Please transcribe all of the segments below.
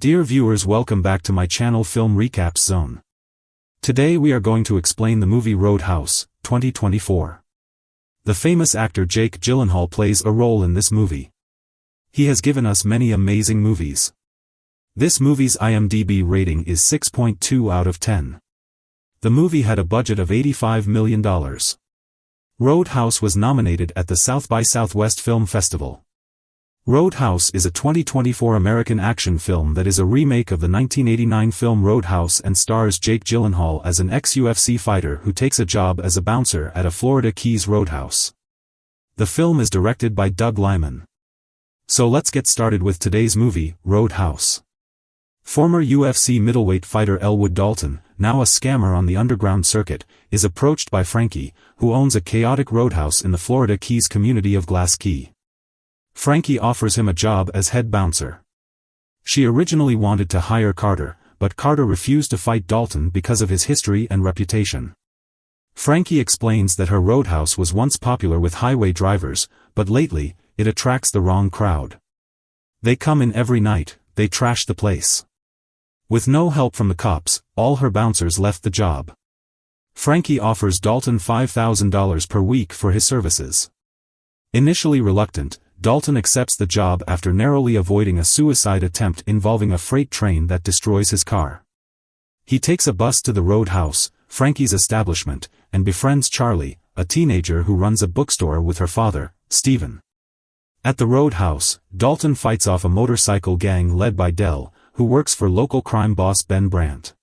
Dear viewers, welcome back to my channel Film Recaps Zone. Today we are going to explain the movie Roadhouse, 2024. The famous actor Jake Gyllenhaal plays a role in this movie. He has given us many amazing movies. This movie's IMDb rating is 6.2 out of 10. The movie had a budget of $85 million. Roadhouse was nominated at the South by Southwest Film Festival. Roadhouse is a 2024 American action film that is a remake of the 1989 film Roadhouse and stars Jake Gyllenhaal as an ex-UFC fighter who takes a job as a bouncer at a Florida Keys roadhouse. The film is directed by Doug Liman. So let's get started with today's movie, Roadhouse. Former UFC middleweight fighter Elwood Dalton, now a scammer on the underground circuit, is approached by Frankie, who owns a chaotic roadhouse in the Florida Keys community of Glass Key. Frankie offers him a job as head bouncer. She originally wanted to hire Carter, but Carter refused to fight Dalton because of his history and reputation. Frankie explains that her roadhouse was once popular with highway drivers, but lately, it attracts the wrong crowd. They come in every night, they trash the place. With no help from the cops, all her bouncers left the job. Frankie offers Dalton $5,000 per week for his services. Initially reluctant, Dalton accepts the job after narrowly avoiding a suicide attempt involving a freight train that destroys his car. He takes a bus to the Roadhouse, Frankie's establishment, and befriends Charlie, a teenager who runs a bookstore with her father, Steven. At the Roadhouse, Dalton fights off a motorcycle gang led by Del, who works for local crime boss Ben Brandt.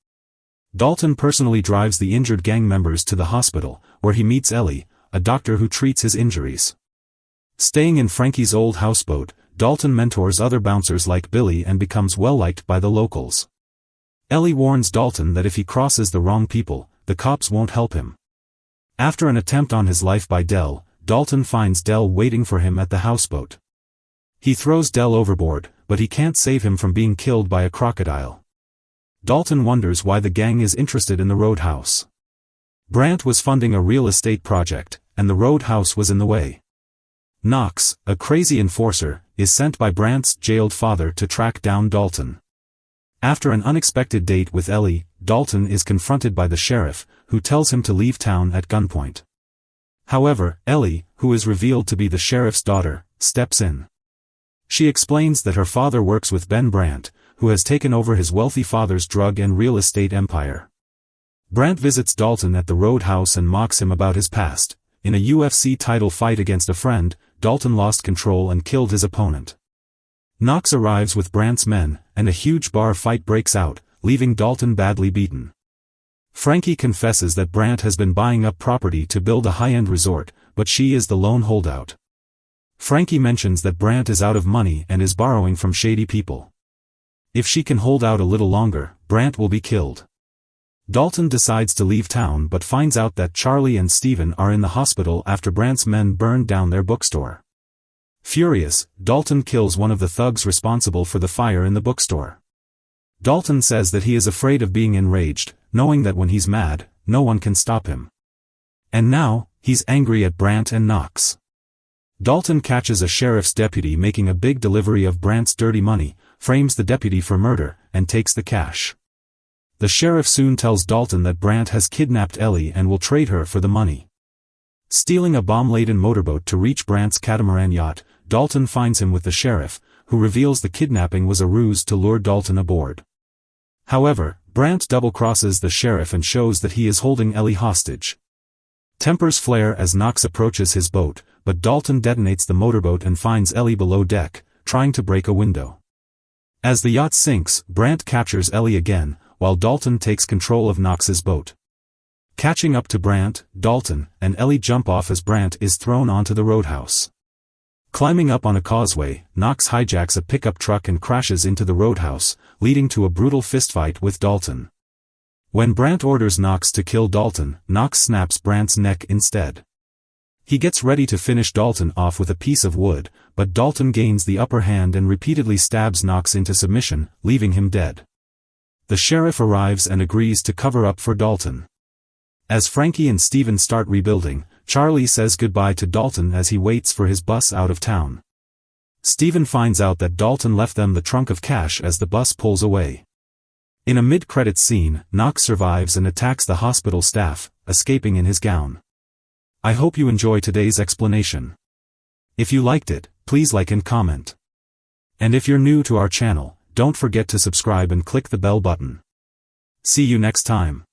Dalton personally drives the injured gang members to the hospital, where he meets Ellie, a doctor who treats his injuries. Staying in Frankie's old houseboat, Dalton mentors other bouncers like Billy and becomes well-liked by the locals. Ellie warns Dalton that if he crosses the wrong people, the cops won't help him. After an attempt on his life by Del, Dalton finds Del waiting for him at the houseboat. He throws Del overboard, but he can't save him from being killed by a crocodile. Dalton wonders why the gang is interested in the Roadhouse. Brandt was funding a real estate project, and the Roadhouse was in the way. Knox, a crazy enforcer, is sent by Brandt's jailed father to track down Dalton. After an unexpected date with Ellie, Dalton is confronted by the sheriff, who tells him to leave town at gunpoint. However, Ellie, who is revealed to be the sheriff's daughter, steps in. She explains that her father works with Ben Brandt, who has taken over his wealthy father's drug and real estate empire. Brandt visits Dalton at the Roadhouse and mocks him about his past. In a UFC title fight against a friend, Dalton lost control and killed his opponent. Knox arrives with Brandt's men, and a huge bar fight breaks out, leaving Dalton badly beaten. Frankie confesses that Brandt has been buying up property to build a high-end resort, but she is the lone holdout. Frankie mentions that Brandt is out of money and is borrowing from shady people. If she can hold out a little longer, Brandt will be killed. Dalton decides to leave town but finds out that Charlie and Steven are in the hospital after Brandt's men burned down their bookstore. Furious, Dalton kills one of the thugs responsible for the fire in the bookstore. Dalton says that he is afraid of being enraged, knowing that when he's mad, no one can stop him. And now, he's angry at Brandt and Knox. Dalton catches a sheriff's deputy making a big delivery of Brandt's dirty money, frames the deputy for murder, and takes the cash. The sheriff soon tells Dalton that Brandt has kidnapped Ellie and will trade her for the money. Stealing a bomb-laden motorboat to reach Brandt's catamaran yacht, Dalton finds him with the sheriff, who reveals the kidnapping was a ruse to lure Dalton aboard. However, Brandt double-crosses the sheriff and shows that he is holding Ellie hostage. Tempers flare as Knox approaches his boat, but Dalton detonates the motorboat and finds Ellie below deck, trying to break a window. As the yacht sinks, Brandt captures Ellie again, while Dalton takes control of Knox's boat. Catching up to Brandt, Dalton and Ellie jump off as Brandt is thrown onto the Roadhouse. Climbing up on a causeway, Knox hijacks a pickup truck and crashes into the Roadhouse, leading to a brutal fistfight with Dalton. When Brandt orders Knox to kill Dalton, Knox snaps Brandt's neck instead. He gets ready to finish Dalton off with a piece of wood, but Dalton gains the upper hand and repeatedly stabs Knox into submission, leaving him dead. The sheriff arrives and agrees to cover up for Dalton. As Frankie and Steven start rebuilding, Charlie says goodbye to Dalton as he waits for his bus out of town. Steven finds out that Dalton left them the trunk of cash as the bus pulls away. In a mid-credits scene, Knox survives and attacks the hospital staff, escaping in his gown. I hope you enjoy today's explanation. If you liked it, please like and comment. And if you're new to our channel, don't forget to subscribe and click the bell button. See you next time.